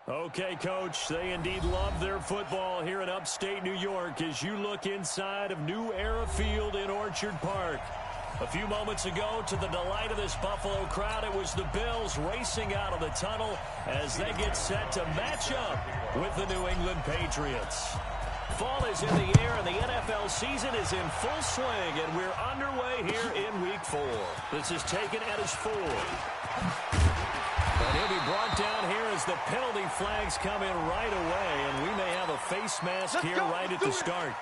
Okay, Coach, they indeed love their football here in upstate New York as you look inside of New Era Field in Orchard Park. A few moments ago, to the delight of this Buffalo crowd, it was the Bills racing out of the tunnel as they get set to match up with the New England Patriots. Fall is in the air, and the NFL season is in full swing, and we're underway here in Week 4. This is taken at his 4. And he'll be brought down here as the penalty flags come in right away, and we may have a face mask here right at the start.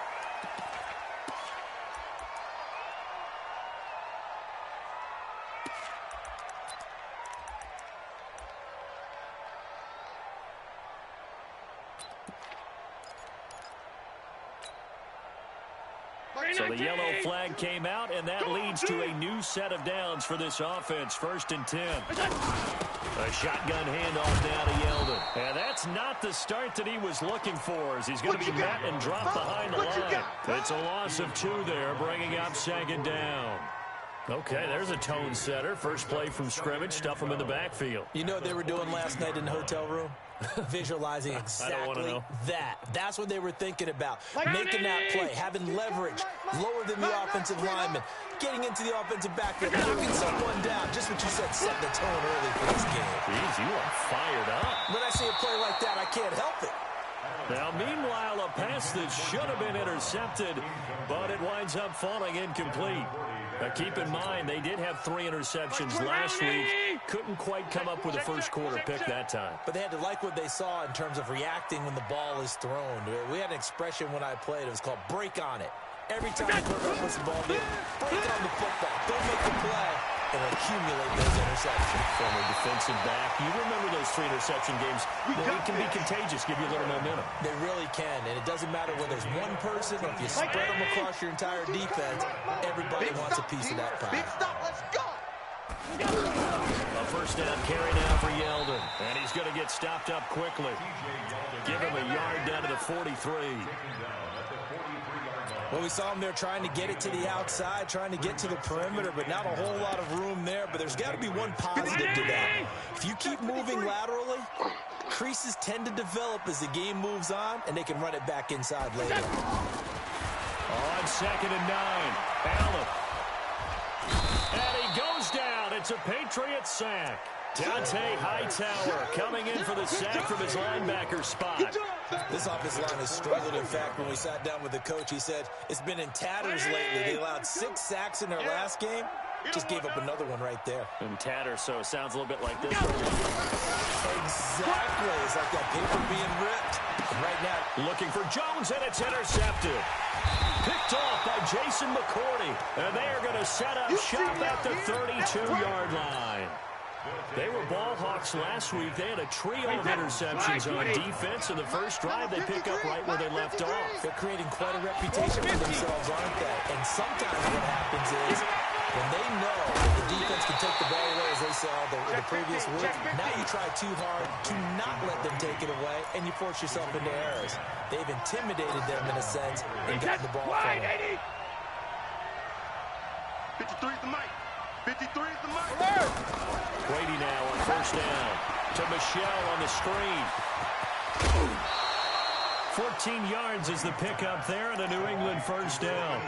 So the yellow flag came out, and that leads to a new set of downs for this offense. 1st and 10. A shotgun handoff down to Yeldon. And that's not the start that he was looking for, as he's going to be met and dropped behind the line. It's a loss of 2 there, bringing up 2nd down. Okay, there's a tone setter. First play from scrimmage, stuff him in the backfield. You know what they were doing last night in the hotel room? Visualizing exactly that. That's what they were thinking about. Making that play, having leverage, lower than the offensive lineman, getting into the offensive backfield, knocking someone down. Just what you said, set the tone early for this game. Jeez, you are fired up. When I see a play like that, I can't help it. Now, meanwhile, a pass that should have been intercepted, but it winds up falling incomplete. Now, keep in mind, they did have 3 interceptions last week. Couldn't quite come up with a first-quarter pick that time. But they had to like what they saw in terms of reacting when the ball is thrown. We had an expression when I played. It was called break on it. Every time the quarterback puts the ball in, break on the football. Don't make the play and accumulate those interceptions. Former defensive back. You remember those 3 interception games. Well, it can be contagious, give you a little momentum. They really can, and it doesn't matter whether there's one person or if you spread them across your entire defense, everybody wants a piece of that pie. Big stop, let's go! A first down carry now for Yeldon, and he's going to get stopped up quickly. Give him a yard down to the 43. Well, we saw him there trying to get it to the outside, trying to get to the perimeter, but not a whole lot of room there. But there's got to be one positive to that. If you keep moving laterally, creases tend to develop as the game moves on, and they can run it back inside later. On 2nd and 9, Allen. And he goes down. It's a Patriot sack. Dante Hightower coming in for the sack from his linebacker spot. This offensive line has struggled. In fact, when we sat down with the coach, he said it's been in tatters lately. They allowed 6 sacks in their last game. Just gave up another one right there. In tatters, so it sounds a little bit like this. Exactly. It's like that paper being ripped. And right now, looking for Jones, and it's intercepted. Picked off by Jason McCourty. And they are going to set up shop at the 32-yard line. They were ball hawks last week. They had a trio of interceptions on defense. In the first drive, they pick up right where they left off. They're creating quite a reputation for themselves, aren't they? And sometimes what happens is when they know the defense can take the ball away, as they saw the previous week, now you try too hard to not let them take it away, and you force yourself into errors. They've intimidated them in a sense and gotten the ball from them. 53 is the mic. 53 is the mic. Brady now on first down to Michelle on the screen. 14 yards is the pickup there, and a New England first down.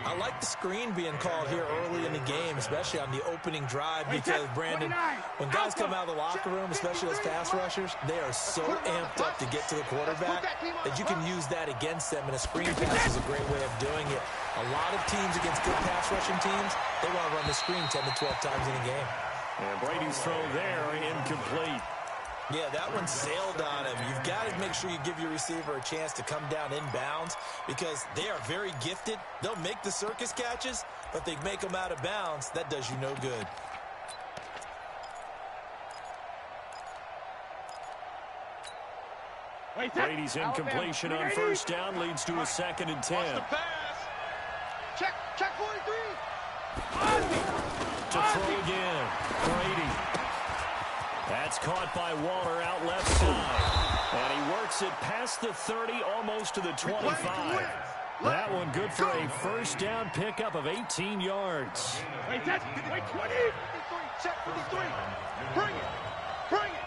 I like the screen being called here early in the game, especially on the opening drive, because, Brandon, when guys come out of the locker room, especially as pass rushers, they are so amped up to get to the quarterback that you can use that against them, and a screen pass is a great way of doing it. A lot of teams against good pass rushing teams, they want to run the screen 10 to 12 times in a game. And Brady's throw there, incomplete. Yeah, that one sailed on him. You've got to make sure you give your receiver a chance to come down inbounds because they are very gifted. They'll make the circus catches, but they make them out of bounds. That does you no good. Brady's incompletion on first down leads to a 2nd and 10. Check 43. To throw again, Brady. That's caught by Waller out left side. And he works it past the 30, almost to the 25. That one good for a first down pickup of 18 yards. Wait, 20. Check 53. Bring it.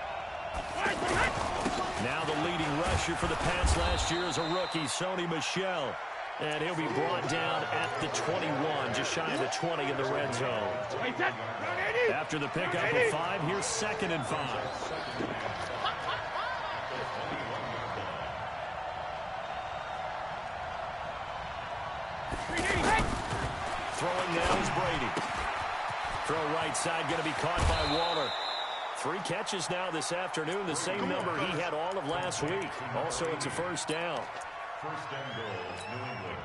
Now the leading rusher for the Pats last year is a rookie, Sony Michel. And he'll be brought down at the 21, just shy of the 20 in the red zone. After the pickup of 5, here's 2nd and 5. Throwing now is Brady. Throw right side going to be caught by Waller. 3 catches now this afternoon, the same number he had all of last week. Also, it's a first down. First and goal, New England.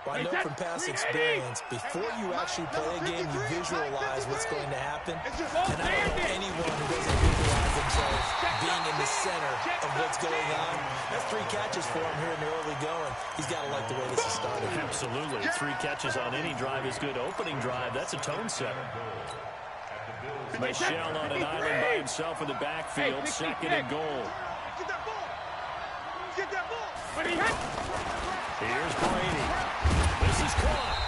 Well, I know from past experience, before you actually play a game, you visualize what's going to happen. And I don't know anyone who doesn't visualize themselves being in the center of what's going on. That's 3 catches for him here in the early going. He's got to like the way this is started. Absolutely. 3 catches on any drive is good. Opening drive, that's a tone setter. Michel on an island by himself in the backfield, 2nd and goal. Get that ball. Get that ball. Here's Brady. This is caught.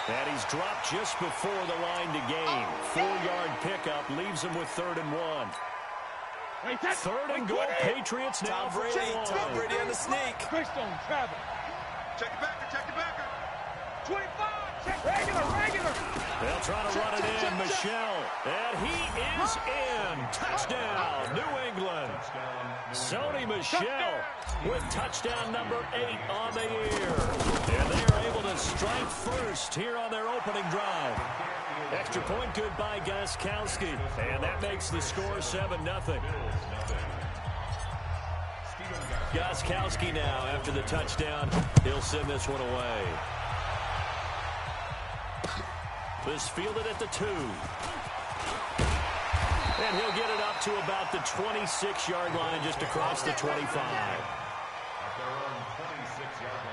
And he's dropped just before the line to gain. 4-yard pickup leaves him with 3rd and 1. 3rd and goal, Patriots now. Tom Brady on the sneak. Check it back. Check it back. 25. Check regular. They'll try to run it in. Michel. And he is in. Touchdown, New England. Sony Michel with touchdown number 8 on the year. And they are able to strike first here on their opening drive. Extra point good by Gostkowski. And that makes the score 7-0. Gostkowski now after the touchdown. He'll send this one away. This fielded at the 2. And he'll get it up to about the 26-yard line, just across the 25. At their own 26-yard line.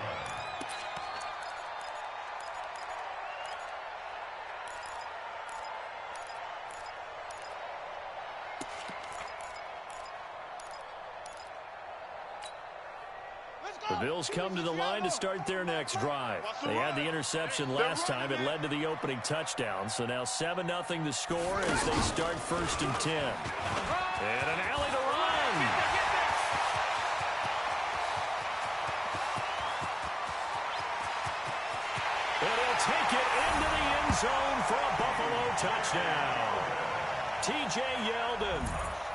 The Bills come to the line to start their next drive. They had the interception last time. It led to the opening touchdown. So now 7-0 the score as they start 1st and 10. And an alley to run. And he'll take it into the end zone for a Buffalo touchdown. T.J. Yeldon,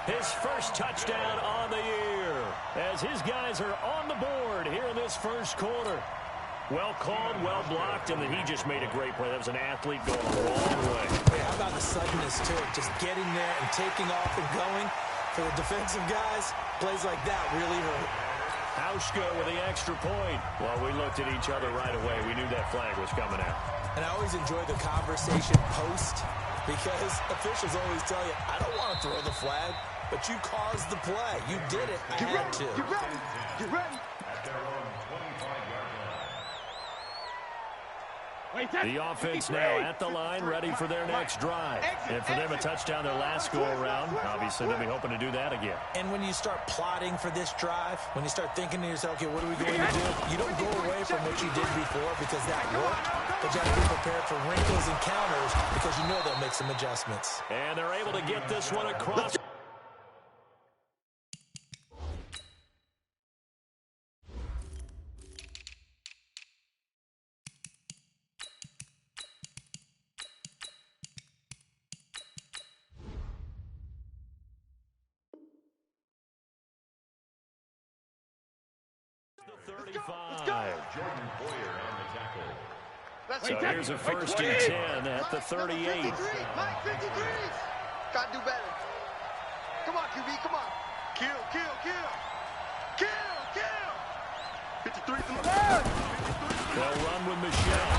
his first touchdown on the year, as his guys are on the board here in this first quarter. Well called, well blocked, and then he just made a great play. That was an athlete going a long way. Hey, how about the suddenness to it? Just getting there and taking off and going. For the defensive guys, plays like that really hurt. Hauschka with the extra point. Well, we looked at each other right away. We knew that flag was coming out. And I always enjoy the conversation post, because officials always tell you, I don't want to throw the flag, but you caused the play. You did it. I had to. Get ready. Get ready. At their own 25-yard line. The offense now at the line, ready for their next drive. And for them, a touchdown their last go-around. Obviously, they'll be hoping to do that again. And when you start plotting for this drive, when you start thinking to yourself, okay, what are we going to do? You don't go away from what you did before because that worked, but you have to be prepared for wrinkles and counters because you know they'll make some adjustments. And they're able to get this one across. So here's a 1st and 10 at the 38. 53. Mike, 53s. Gotta do better. Come on, QB, come on. Kill. 53's in the back. They'll run with Michel.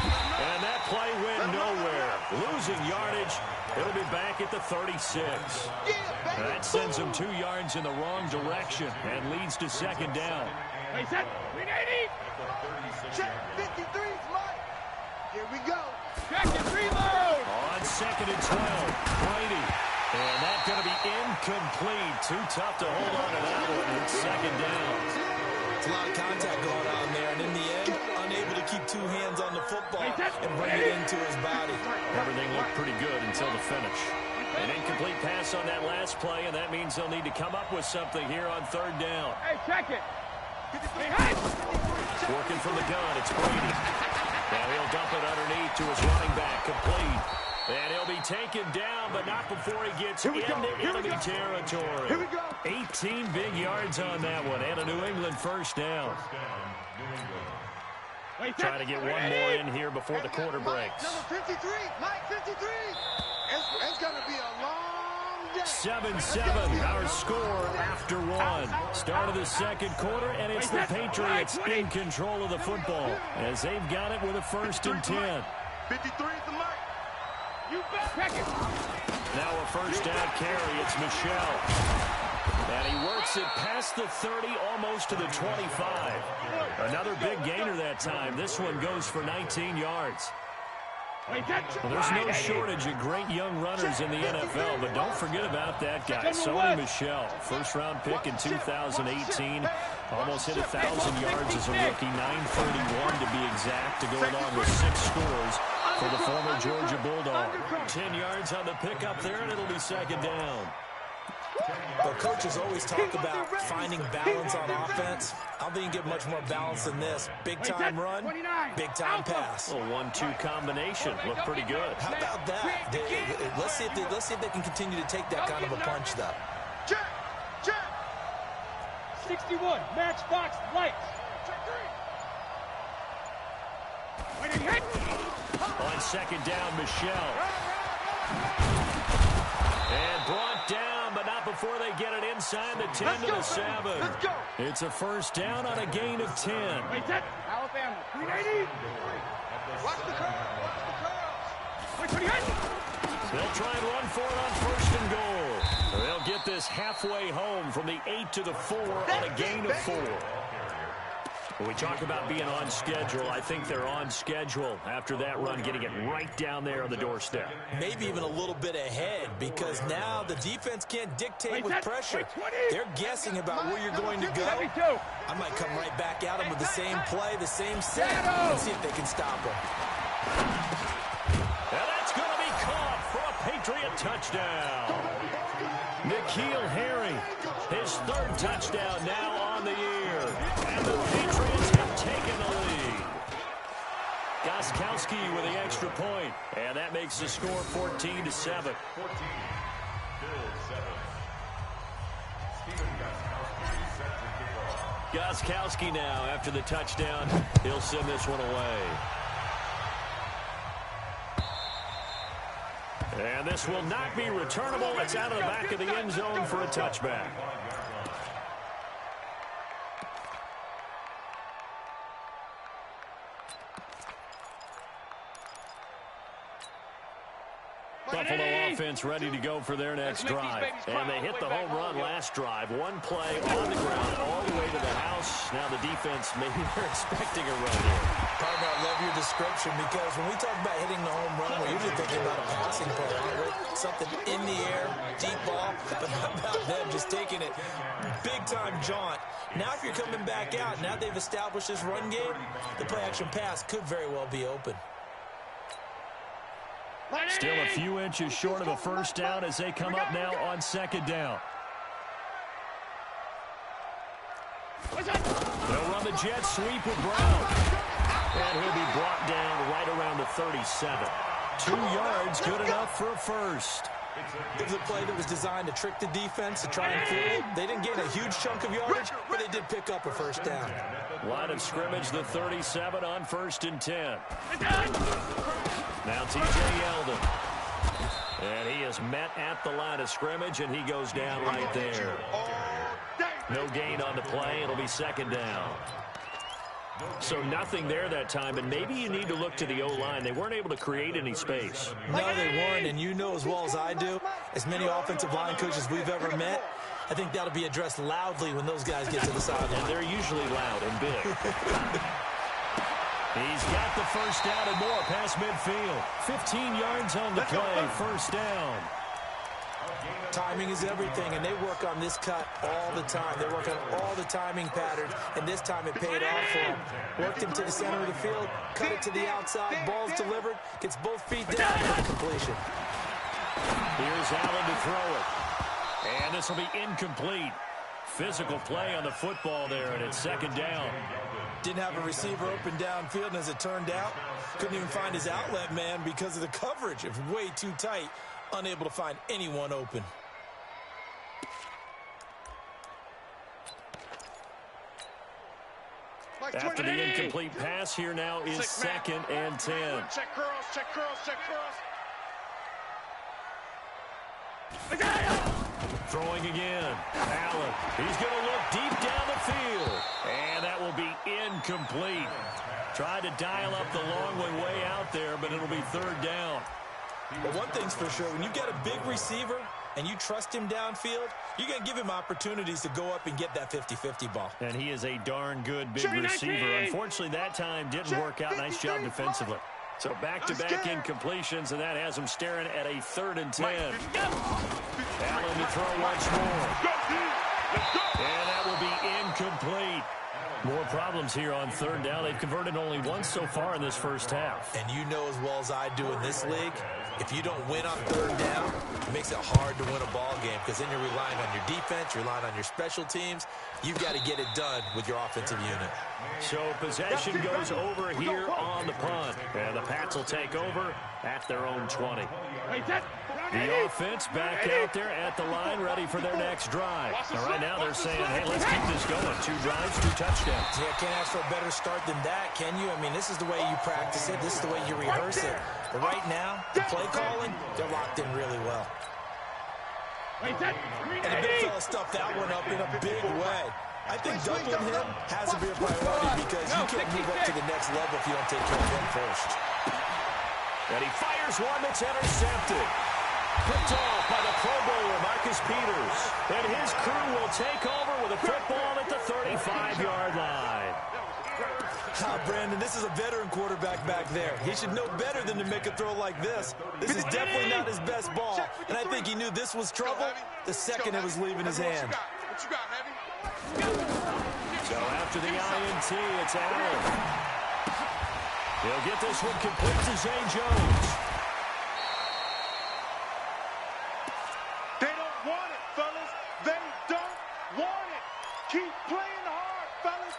And that play went nowhere. Losing yardage. It'll be back at the 36. That sends them 2 yards in the wrong direction and leads to 2nd down. Check 53's, Mike. Here we go. On 2nd and 12, Brady. And that's going to be incomplete. Too tough to hold on to that one. It's 2nd down. It's a lot of contact going on there, and in the end, unable to keep 2 hands on the football and bring it into his body. Everything looked pretty good until the finish. An incomplete pass on that last play, and that means they'll need to come up with something here on third down. Hey, check it. Working from the gun, it's Brady. Now he'll dump it underneath to his running back, complete. And he'll be taken down, but not before he gets into enemy territory. Here we go. 18 big yards on that one, and a New England first down. Trying to get one more in here before the quarter breaks. Number 53, Mike 53. It's going to be a long day. 7-7, our score after one. Start of the second quarter, and it's the Patriots in control of the football as they've got it with a 1st and 10. 53 is the mark. You bet. Check it. Now a first down carry. It's Michel. And he works it past the 30, almost to the 25. Another big gainer that time. This one goes for 19 yards. Well, there's no shortage of great young runners in the NFL, but don't forget about that guy, Sony Michel. First-round pick in 2018. Almost hit 1,000 yards as a rookie, 931 to be exact, to go along with 6 scores for the former Georgia Bulldog. 10 yards on the pickup there, and it'll be second down. But coaches always talk about finding balance on offense. I don't think you can get much more balance than this. Big-time run, big-time pass. A 1-2 combination. Looked pretty good. How about that? Let's see if they can continue to take that kind of a punch, though. Check. 61, matchbox lights. Waiting hit. On second down, Michel. And brought down, but not before they get it inside the 10 to the 7. Let's go. It's a first down on a gain of 10. Wait, that. Alabama. 380. Watch the curls. Wait, 28. They'll try and run for it on 1st and goal. They'll get this halfway home from the 8 to the 4 on a gain of 4. When we talk about being on schedule, I think they're on schedule after that run, getting it right down there on the doorstep. Maybe even a little bit ahead, because now the defense can't dictate with pressure. They're guessing about where you're going to go. I might come right back at them with the same play, the same set, and see if they can stop them. And that's going to be caught for a Patriot touchdown. N'Keal Harry, his 3rd touchdown now on the year. And the Patriots have taken the lead. Gostkowski with the extra point. And that makes the score 14 to 7. 14, Bill 7. Steven Gostkowski sets the kickoff. Gostkowski now, after the touchdown, he'll send this one away. And this will not be returnable. It's out of the back of the end zone for a touchback. Buffalo offense ready to go for their next drive. And they hit the home run last drive. One play on the ground all the way to the house. Now the defense, maybe they're expecting a run here. Partner, I love your description, because when we talk about hitting the home run, we're usually thinking about a passing play, aren't we? Something in the air, deep ball. But how about them just taking it big-time jaunt? Now if you're coming back out, now they've established this run game, the play-action pass could very well be open. Still a few inches short of a first down as they come up now on second down. They'll run the jet sweep with Brown. And he'll be brought down right around the 37. 2 yards, good enough for a first. It was a play that was designed to trick the defense, to try and fool it. They didn't gain a huge chunk of yardage, but they did pick up a first down. Line of scrimmage, the 37 on 1st and 10. Now T.J. Yeldon. And he is met at the line of scrimmage, and he goes down right there. No gain on the play. It'll be second down. So nothing there that time, and maybe you need to look to the O-line. They weren't able to create any space. No, they weren't, and you know as well as I do, as many offensive line coaches we've ever met, I think that'll be addressed loudly when those guys get to the sideline. And they're usually loud and big. He's got the first down and more past midfield. 15 yards on the play, first down. Timing is everything, and they work on this cut all the time. They work on all the timing patterns, and this time it paid off for them. Worked him to the center of the field, cut it to the outside, ball's delivered, gets both feet down for the completion. Here's Allen to throw it. And this will be incomplete. Physical play on the football there, and it's second down. Didn't have a receiver open downfield, and as it turned out, couldn't even find his outlet man because of the coverage. It was way too tight, unable to find anyone open. After the incomplete pass, here now is second and 10. Check curls, check curls, check curls. Throwing again. Allen. He's going to look deep down the field. And that will be incomplete. Tried to dial up the long way out there, but it'll be third down. But one thing's for sure, when you get a big receiver and you trust him downfield, you're going to give him opportunities to go up and get that 50-50 ball. And he is a darn good big receiver. Unfortunately, that time didn't work out. Nice job defensively. So back-to-back incompletions, and that has him staring at a 3rd and 10. Allen to throw once more. And that will be incomplete. More problems here on 3rd down. They've converted only once so far in this first half. And you know as well as I do in this league, if you don't win on 3rd down, it makes it hard to win a ball game because then you're relying on your defense, you're relying on your special teams. You've got to get it done with your offensive unit. So possession goes over here on the punt. And the Pats will take over at their own 20. The offense back out there at the line, ready for their next drive. Now, right now they're saying, hey, let's keep this going. 2 drives, 2 touchdowns. Yeah, can't ask for a better start than that, can you? I mean, this is the way you practice it. This is the way you rehearse it. But right now, the play calling, they're locked in really well. And the big fella stuffed that one up in a big way. I think doubling him has to be a priority because you can't move up to the next level if you don't take care of him first. And he fires one that's intercepted. Picked off by the Pro Bowler, Marcus Peters. And his crew will take over with a football at the 35-yard line. Brandon, this is a veteran quarterback back there. He should know better than to make a throw like this. This is definitely not his best ball, and I think he knew this was trouble the second it was leaving his hand. What you got, Heavy? So after the INT, it's Allen. He'll get this one complete to Zay Jones. They don't want it, fellas. They don't want it. Keep playing hard, fellas.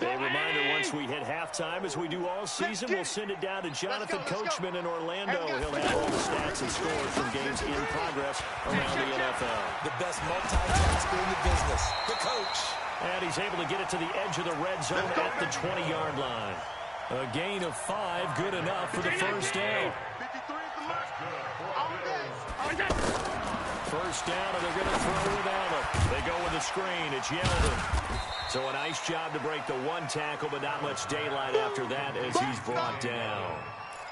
A reminder, once we hit halftime, as we do all season, we'll send it down to Jonathan Coachman in Orlando. He'll have all the stats and scores from games in progress around the NFL. The best multitasker in the business, the coach. And he's able to get it to the edge of the red zone at the 20-yard line. A gain of 5, good enough for the first down. First down, and they're going to throw with Allen. They go with the screen. It's Yeldon. So a nice job to break the 1 tackle, but not much daylight after that as he's brought down.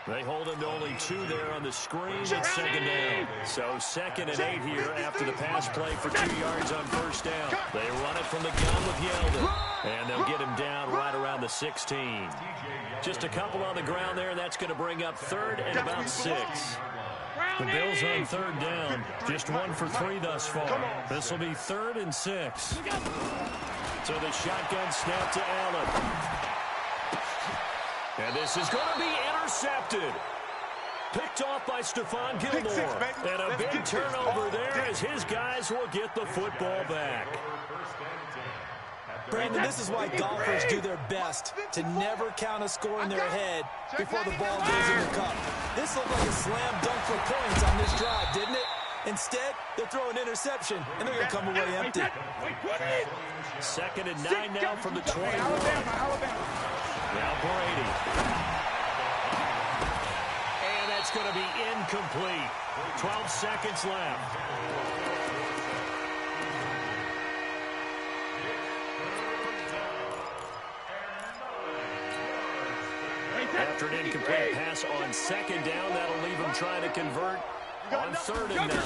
They hold him to only 2 there on the screen. It's second down. So 2nd and 8 here after the pass play for 2 yards on first down. They run it from the gun with Yeldon. And they'll get him down right around the 16. Just a couple on the ground there, and that's going to bring up 3rd and about 6. The Bills on 3rd down. Just 1 for 3 thus far. This will be 3rd and 6. So the shotgun snap to Allen. And this is going to be intercepted. Picked off by Stephon Gilmore. And a big turnover there as his guys will get the football back. Brandon, this is why golfers do their best to never count a score in their head before the ball goes in the cup. This looked like a slam dunk for points on this drive, didn't it? Instead, they're throwing interception, and they're going to come away empty. 2nd and 9 now from the 21. Now Brady. And that's going to be incomplete. 12 seconds left. After an incomplete pass on 2nd down, that'll leave him trying to convert on 3rd and 9.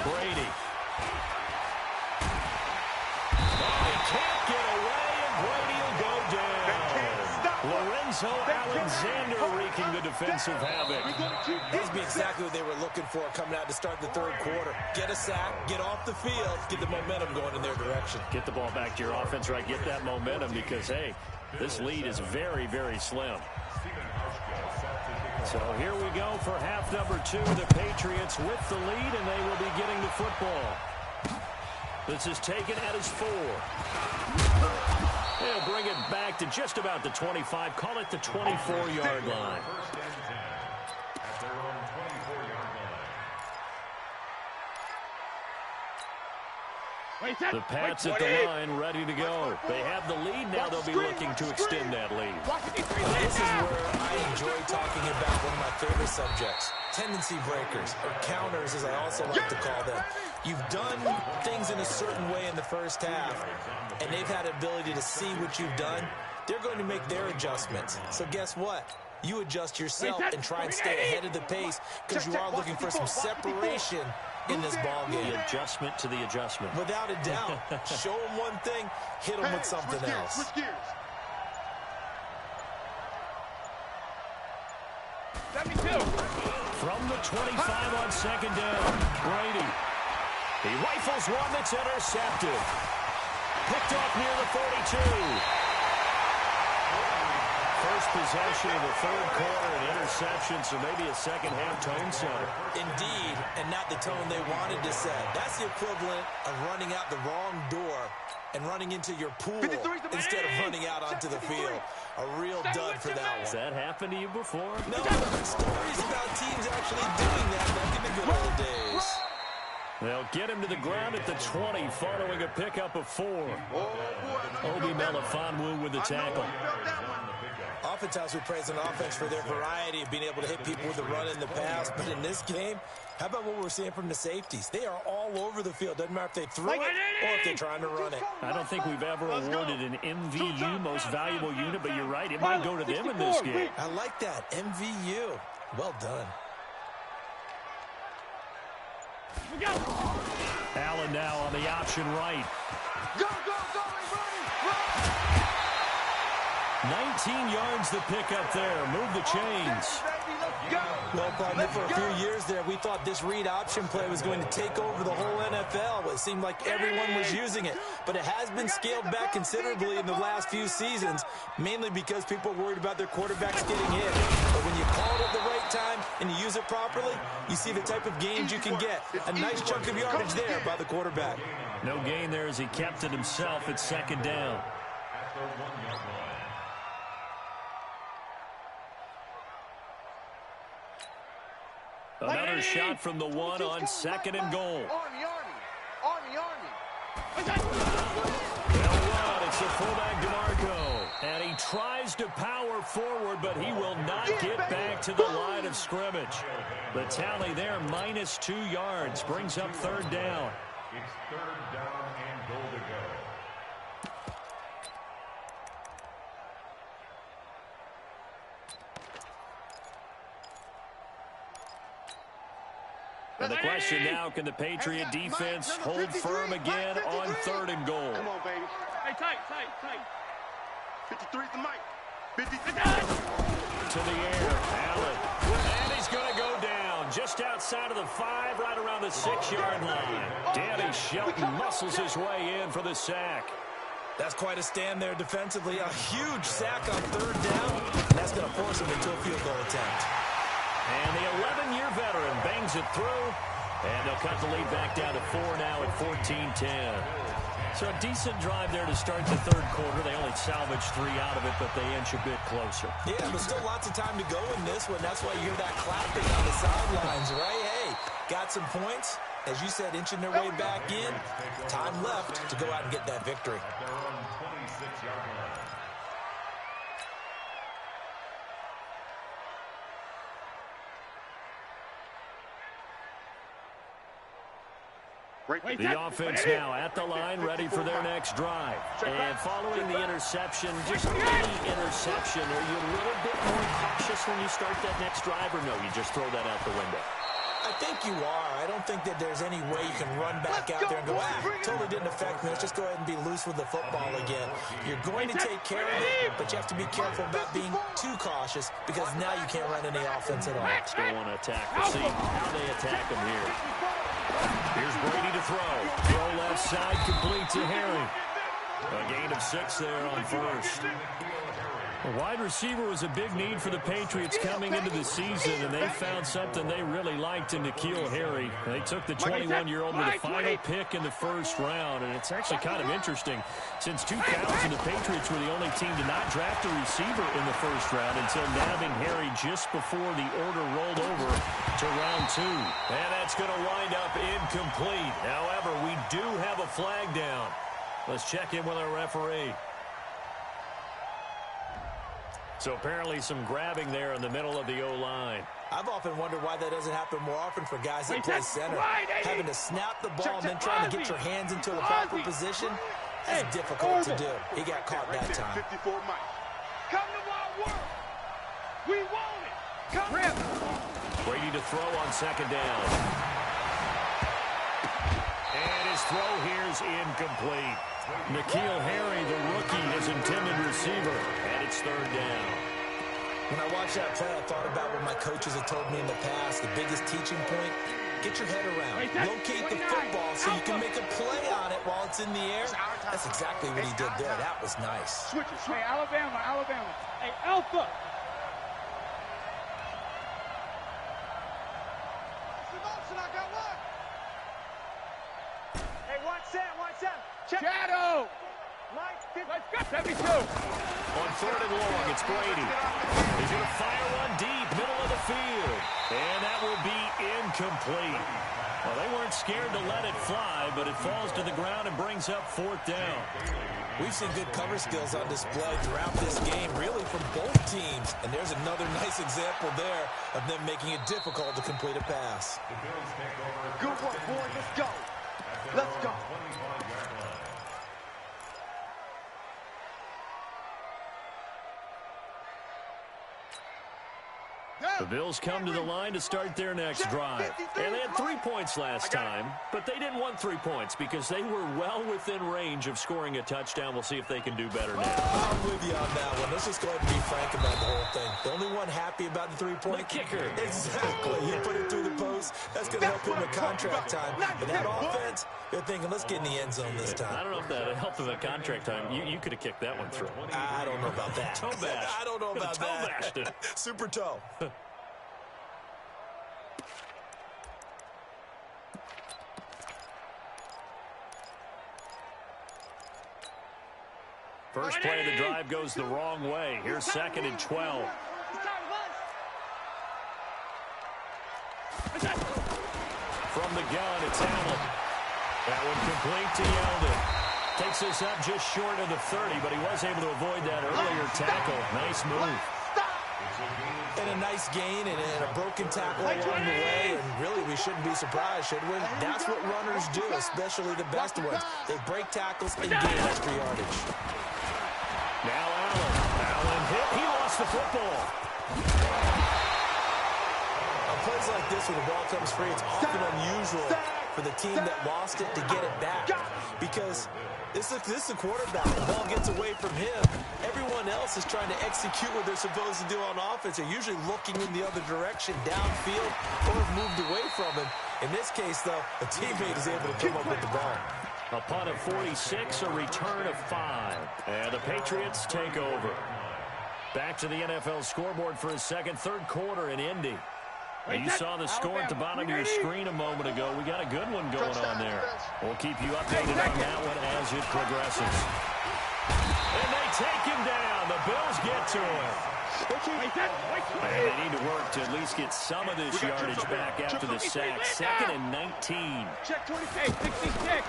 Brady. Oh, he can't get away, and Brady will go down. Lorenzo Alexander wreaking the defensive havoc. This be exactly what they were looking for coming out to start the 3rd quarter. Get a sack, get off the field, get the momentum going in their direction. Get the ball back to your offense, right? Get that momentum because, hey, this lead is very, very slim. So here we go for half number 2. The Patriots with the lead, and they will be getting the football. This is taken at his 4. They'll bring it back to just about the 25. Call it the 24-yard line. First and 10 at their own 24-yard line. The Pats at the line, ready to go. They have the lead. Now they'll be looking to extend that lead. This is where I enjoy talking about one of my favorite subjects, tendency breakers, or counters, as I also like to call them. You've done things in a certain way in the first half, and they've had the ability to see what you've done. They're going to make their adjustments. So guess what? You adjust yourself and try and stay ahead of the pace because you are looking for some separation in this ball game. The adjustment to the adjustment. Without a doubt. Show them one thing, hit them with something else. Switch gears. 72. From the 25 on second down, Brady. He rifles one that's intercepted. Picked off near the 42. First possession of the third quarter, an interception, so maybe a second-half tone setter. Indeed, and not the tone they wanted to set. That's the equivalent of running out the wrong door and running into your pool instead of running out onto the field. A real dud for that Has one. that happened to you before? No, stories about teams actually doing that back in the good old days. They'll get him to the ground at the 20 following a pickup of 4. Obi Melifonwu with the tackle. Oftentimes we praise an offense for their variety of being able to hit people with the run in the pass, but in this game, how about what we're seeing from the safeties? They are all over the field. Doesn't matter if they throw it or if they're trying to run it. I don't think we've ever awarded an MVU, most valuable unit, but you're right, it might go to them in this game. I like that, MVU. Well done. Allen now on the option right. Go, go, go, everybody! 19 yards the pickup there. Move the chains. Well, partner, for a few years there, we thought this read option play was going to take over the whole NFL. It seemed like everyone was using it, but it has been scaled back considerably in the last few seasons, mainly because people are worried about their quarterbacks getting hit. But when you call it at the right time and you use it properly, you see the type of gains you can get. A nice chunk of yardage there by the quarterback. No gain there as he kept it himself at second down. At the 1-yard line. Another shot from the 1 on second and goal. Army, Army, Army, Army. They'll run. It's the fullback DeMarco. And he tries to power forward, but he will not get back to the line of scrimmage. The tally there, minus 2 yards, brings up third down. It's third down and goal to go. And the question now, can the Patriot defense hold firm again on third and goal? Come on, baby. Hey, tight. 53's the mic. 53. To the air, Allen. And he's going to go down just outside of the 5, right around the 6-yard line. Danny Shelton muscles his way in for the sack. That's quite a stand there defensively. A huge sack on third down. That's going to force him into a field goal attempt. And the 11-year veteran bangs it through. And they'll cut the lead back down to 4 now at 14-10. So a decent drive there to start the third quarter. They only salvaged 3 out of it, but they inch a bit closer. Yeah, but still lots of time to go in this one. That's why you hear that clapping on the sidelines, right? Hey, got some points. As you said, inching their way back in. Time left to go out and get that victory. At their own 26-yard line. The offense now at the line, ready for their next drive. And following the interception, just any interception, are you a little bit more cautious when you start that next drive, or no, you just throw that out the window? I think you are. I don't think that there's any way you can run back out there and go, totally didn't affect me. Let's just go ahead and be loose with the football again. You're going to take care of it, but you have to be careful about being too cautious because now you can't run any offense at all. Still want to attack. We'll see how they attack him here. Here's Brady to throw. Throw left side, complete to Herring. A gain of 6 there on first. A wide receiver was a big need for the Patriots coming into the season, and they found something they really liked in N'Keal Harry. They took the 21-year-old with a final pick in the first round, and it's actually kind of interesting. Since 2000, the Patriots were the only team to not draft a receiver in the first round until nabbing Harry just before the order rolled over to round 2. And that's going to wind up incomplete. However, we do have a flag down. Let's check in with our referee. So apparently some grabbing there in the middle of the O-line. I've often wondered why that doesn't happen more often for guys that play center. Having to snap the ball and then trying to get your hands into a proper position, that's difficult to do. He got caught that time. 54 Mike. Come to my work. We want it. Come Rip. Brady to throw on second down. And his throw here is incomplete. N'Keal Harry, the rookie, his intended receiver, and it's third down. When I watched that play, I thought about what my coaches have told me in the past. The biggest teaching point, get your head around. Locate the football so you can make a play on it while it's in the air. That's exactly what he did there. That was nice. Switch it. Hey, Alabama. Hey, Alpha. I got one. Hey, one set. Check. Shadow. Mike, let's go. 72. On third and long, it's Brady. He's going to fire one deep, middle of the field. And that will be incomplete. Well, they weren't scared to let it fly, but it falls to the ground and brings up fourth down. We've seen good cover skills on display throughout this game, really from both teams. And there's another nice example there of them making it difficult to complete a pass. Good work, boys. Let's go. Let's go. The Bills come to the line to start their next drive. And they had 3 points last time, but they didn't want 3 points because they were well within range of scoring a touchdown. We'll see if they can do better now. I'm with you on that one. Let's just go ahead and be frank about the whole thing. The only one happy about the 3-point kicker. Exactly. You put it through the post. That's going to help him with contract time. But that offense, they're thinking, let's get in the end zone this time. I don't know if that helped him at contract time. You could have kicked that one through. I don't know about that. Toe bash. I don't know about toe that. Bashed it. Super toe. First play of the drive goes the wrong way. Here's second and 12. From the gun, it's Allen. That one complete to Yeldon. Takes us up just short of the 30, but he was able to avoid that earlier tackle. Nice move. And a nice gain and a broken tackle along the way. And really, we shouldn't be surprised, should we? That's what runners do, especially the best ones. They break tackles and gain extra yardage. Now Allen hit. He lost the football. On plays like this, when the ball comes free, it's often unusual for the team that lost it to get it back. Because this is a quarterback. The ball gets away from him. Everyone else is trying to execute what they're supposed to do on offense. They're usually looking in the other direction, downfield, or have moved away from him. In this case, though, a teammate is able to come up with the ball. A punt of 46, a return of 5. And the Patriots take over. Back to the NFL scoreboard for his third quarter in Indy. You saw the score at the bottom of your screen a moment ago. We got a good one going on there. We'll keep you updated on that one as it progresses. And they take him down. The Bills get to him. And they need to work to at least get some of this yardage back after the sack. Second and 19. Check 26, 66.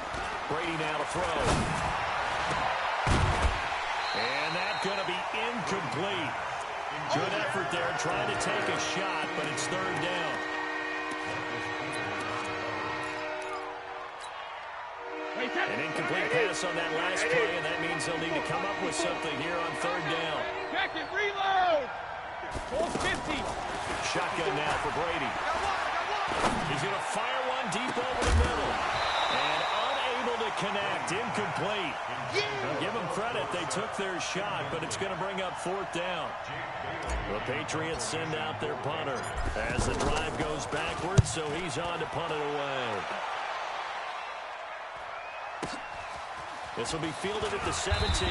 Brady now to throw. And that's going to be incomplete. Good effort there, trying to take a shot, but it's third down. An incomplete pass on that last play, and that means they'll need to come up with something here on third down. Second reload. Full 50. Shotgun now for Brady. He's going to fire one deep over the middle. And unable to connect, incomplete. Now, give them credit, they took their shot, but it's going to bring up fourth down. The Patriots send out their punter as the drive goes backwards, so he's on to punt it away. This will be fielded at the 17.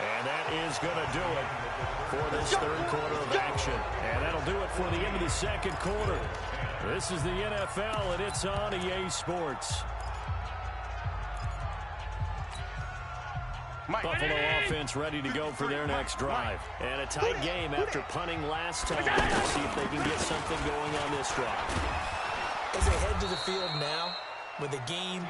And that is going to do it for this third quarter of action. And that'll do it for the end of the second quarter. This is the NFL, and it's on EA Sports. Buffalo offense ready to go for their next drive. And a tight game after punting last time. We'll see if they can get something going on this drive. As they head to the field now, with a game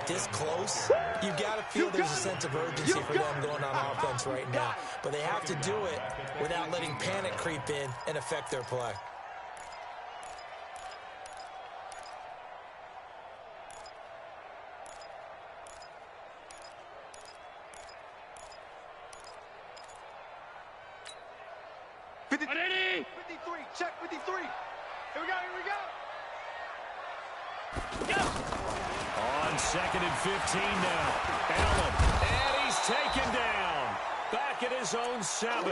this close, you've got to feel there's a sense of urgency for them going on offense right now. But they have to do it without letting panic creep in and affect their play. Ready? 53, check 53. Here we go, here we go. On 2nd and 15 now. Allen, and he's taken down. Back at his own 7.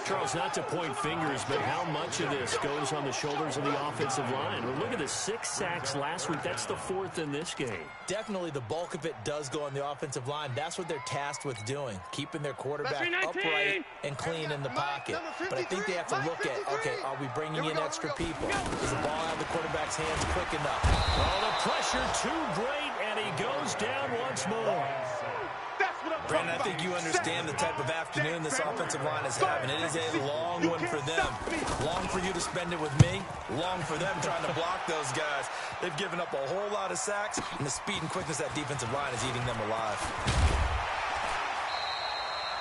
Charles, not to point fingers, but how much of this goes on the shoulders of the offensive line? Well, look at the 6 sacks last week. That's the 4th in this game. Definitely the bulk of it does go on the offensive line. That's what they're tasked with doing, keeping their quarterback upright and clean in the pocket. But I think they have to look at, okay, are we bringing in extra people? Does the ball have the quarterback's hands quick enough? Oh, the pressure too great, and he goes down once more. Brandon, I think you understand the type of afternoon this offensive line is having. It is a long one for them. Long for you to spend it with me. Long for them trying to block those guys. They've given up a whole lot of sacks, and the speed and quickness of that defensive line is eating them alive.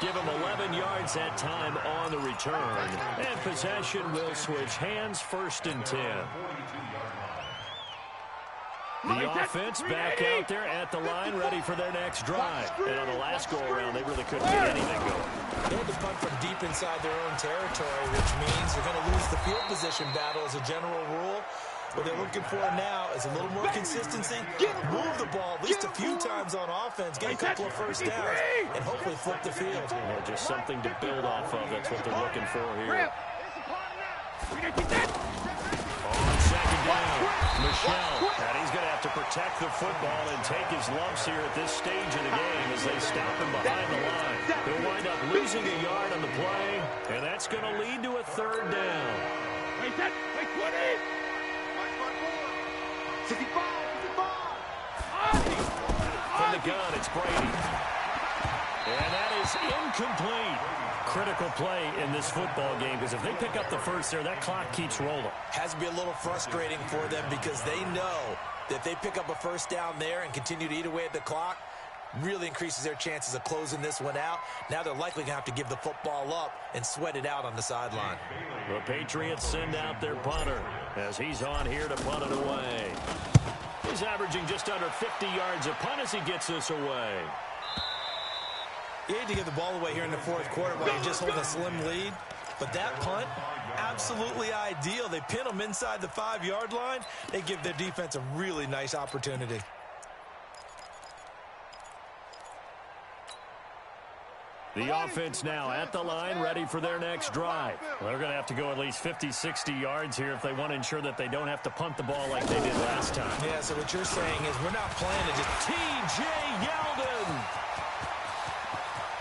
Give him 11 yards that time on the return. And possession will switch hands, 1st and 10. The offense back out there at the line, ready for their next drive. And on the last go-around, they really couldn't get anything going. They had to punt from deep inside their own territory, which means they're going to lose the field position battle as a general rule. What they're looking for now is a little more consistency, move the ball at least a few times on offense, get a couple of first downs, and hopefully flip the field. Well, just something to build off of. That's what they're looking for here. On 2nd down, Michel, and he's going to have to protect the football and take his lumps here at this stage of the game as they stop him behind the line. They'll wind up losing a yard on the play, and that's going to lead to a 3rd down. Wait, 20. 65. From the gun, it's Brady. And that is incomplete. Critical play in this football game, because if they pick up the first there, that clock keeps rolling. Has to be a little frustrating for them because they know that if they pick up a first down there and continue to eat away at the clock, really increases their chances of closing this one out. Now they're likely going to have to give the football up and sweat it out on the sideline. The Patriots send out their punter as he's on here to punt it away. He's averaging just under 50 yards a punt as he gets this away. You hate to give the ball away here in the 4th quarter while you're just holding a slim lead. But that punt, absolutely ideal. They pin them inside the 5-yard line. They give their defense a really nice opportunity. The offense now at the line, ready for their next drive. Well, they're going to have to go at least 50, 60 yards here if they want to ensure that they don't have to punt the ball like they did last time. Yeah, so what you're saying is we're not playing to just... T.J. Yeldon.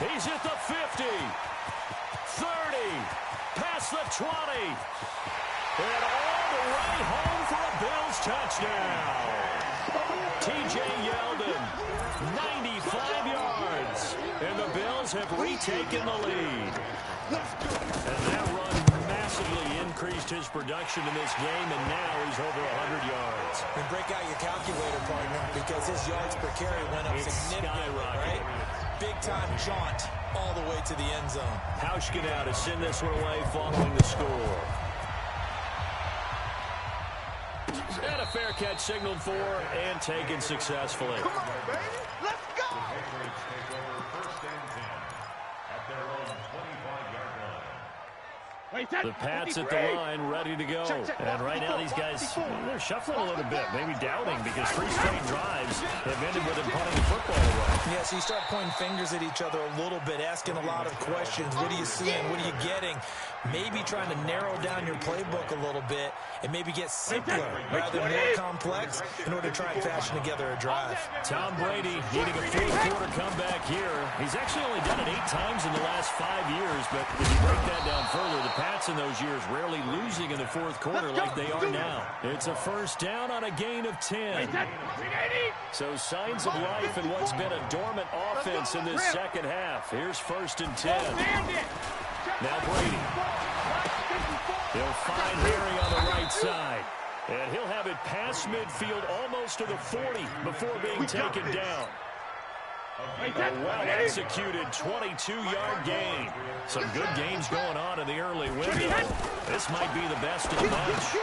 He's at the 50, 30, past the 20, and all the way home for a Bills touchdown. T.J. Yeldon, 95 yards, and the Bills have retaken the lead. And that run massively increased his production in this game, and now he's over 100 yards. And break out your calculator, partner, because his yards per carry went up significantly, right? Big-time jaunt all the way to the end zone. Hauschka to send this one away following the score. And a fair catch signaled for and taken successfully. Come on, baby. Let's go. Patriots take over 1st and 10 at their own 25-yard line. The Pats at the line, ready to go. And right now these guys, they're shuffling a little bit, maybe doubting, because 3 straight drives have ended with them punting the football away. Yeah, so you start pointing fingers at each other a little bit, asking a lot of questions. What are you seeing? What are you getting? maybe trying to narrow down your playbook a little bit and maybe get simpler rather than more complex in order to try and fashion together a drive. Tom Brady needing a fourth-quarter comeback here. He's actually only done it 8 times in the last 5 years, but if you break that down further, the Pats in those years rarely losing in the fourth quarter like they are now. It's a first down on a gain of 10. So signs of life in what's been a dormant offense in this second half. Here's 1st and 10. Now Brady. He'll find Harry on the right side. And he'll have it past midfield almost to the 40 before being taken down. A well-executed 22-yard gain. Some good games going on in the early window. This might be the best of the bunch.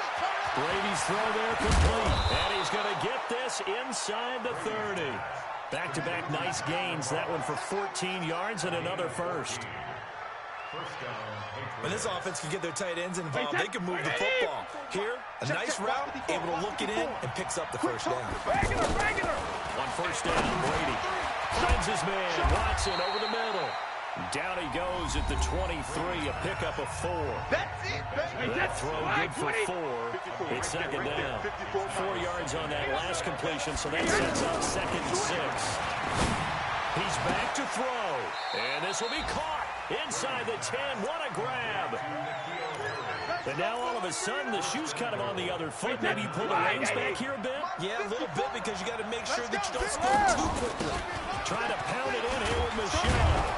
Brady's throw there complete. And he's going to get this inside the 30. Back-to-back nice gains. That one for 14 yards and another first. When this offense can get their tight ends involved, they can move the football. Here, a nice route, able to look it in, and picks up the first down. On first down, Brady finds his man, Watson over the middle. Down he goes at the 23, a pickup of 4. That's it, baby. That throw good for 4. It's second down. 4 yards on that last completion, so that sets up 2nd and 6. He's back to throw, and this will be caught inside the 10. What a grab. And now all of a sudden the shoe's kind of on the other foot. Maybe you pull the reins back here a bit? Yeah, a little bit, because you got to make sure that you don't score too quickly. Trying to pound it in here with Michelle.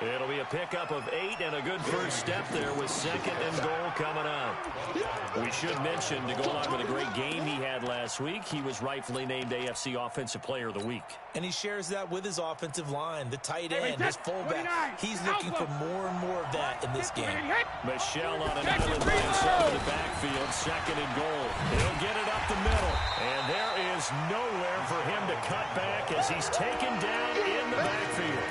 It'll be a pickup of 8 and a good first step there with 2nd and goal coming up. We should mention, to go along with a great game he had last week, he was rightfully named AFC Offensive Player of the Week. And he shares that with his offensive line, the tight end, his fullback. He's looking for more and more of that in this game. Michelle on an island by himself in the backfield, 2nd and goal. He'll get it up the middle. And there is nowhere for him to cut back as he's taken down in the backfield.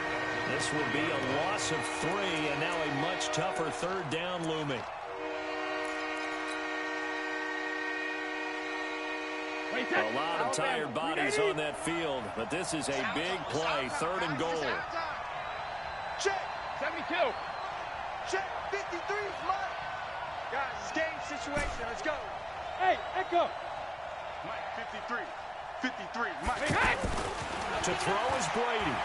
This will be a loss of 3, and now a much tougher 3rd down looming. A lot of tired bodies on that field, but this is a big play, 3rd and goal. Check. 72. Check. 53 is mine. Guys, it's game situation. Let's go. Hey, Echo. Mike, 53. 53, Mike. To throw is Brady.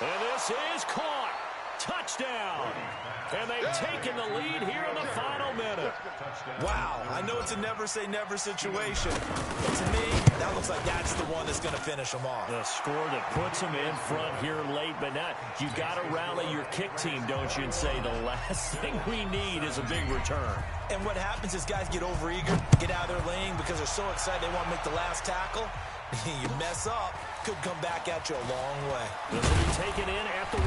And this is caught. Touchdown. And they've taken the lead here in the final minute. Wow, I know it's a never-say-never situation, but to me, that looks like that's the one that's going to finish them off. The score that puts them in front here late, but not. You got to rally your kick team, don't you, and say the last thing we need is a big return. And what happens is guys get overeager, get out of their lane because they're so excited they want to make the last tackle. You mess up, could come back at you a long way. This will be taken in at the 1.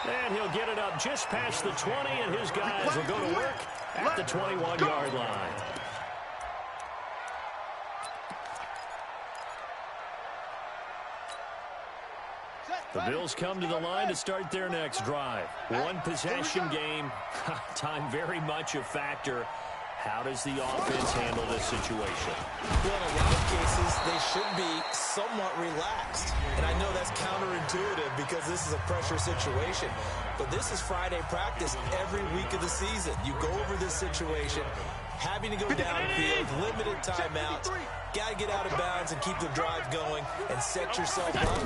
And he'll get it up just past the 20, and his guys will go to work at the 21-yard line. The Bills come to the line to start their next drive. One possession game. Time very much a factor. How does the offense handle this situation? Well, in a lot of cases, they should be somewhat relaxed. And I know that's counterintuitive because this is a pressure situation. But this is Friday practice every week of the season. You go over this situation, having to go downfield, limited timeouts, got to get out of bounds and keep the drive going and set yourself up.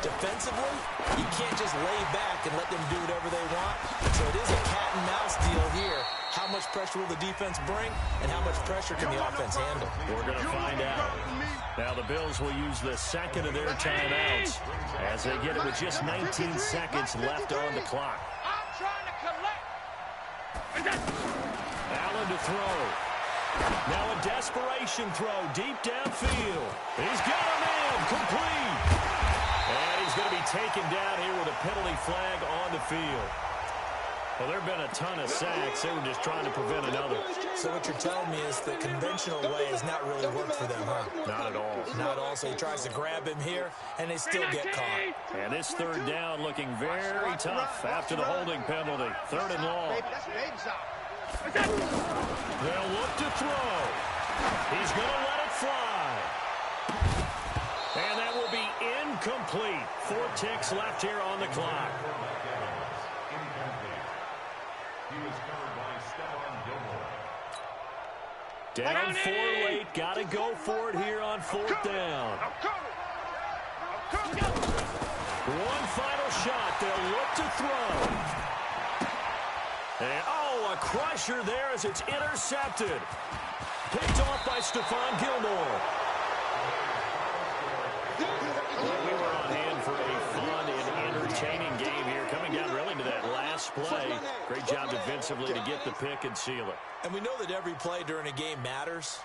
Defensively, you can't just lay back and let them do whatever they want. So it is a cat and mouse deal here. How much pressure will the defense bring, and how much pressure can the offense handle? We're going to find out. Now the Bills will use the 2nd of their timeouts as they get it with just 19 seconds left on the clock. I'm trying to collect. Allen to throw. Now a desperation throw deep downfield. He's got a man complete. And he's going to be taken down here with a penalty flag on the field. Well, there have been a ton of sacks. They were just trying to prevent another. So what you're telling me is the conventional way has not really worked for them, huh? Not at all. Not at all. So he tries to grab him here, and they still get caught. And this 3rd down looking very tough after the holding penalty. 3rd and long. They'll look to throw. He's going to let it fly. And that will be incomplete. 4 ticks left here on the clock. He was covered by Stephon Gilmore. Down 4 late. Got to go for it here on 4th down. One final shot. They'll look to throw. And, a crusher there as it's intercepted. Picked off by Stephon Gilmore. We were on hand for a fun and entertaining game here, coming down really to that last play. Great job defensively to get the pick and seal it. And we know that every play during a game matters,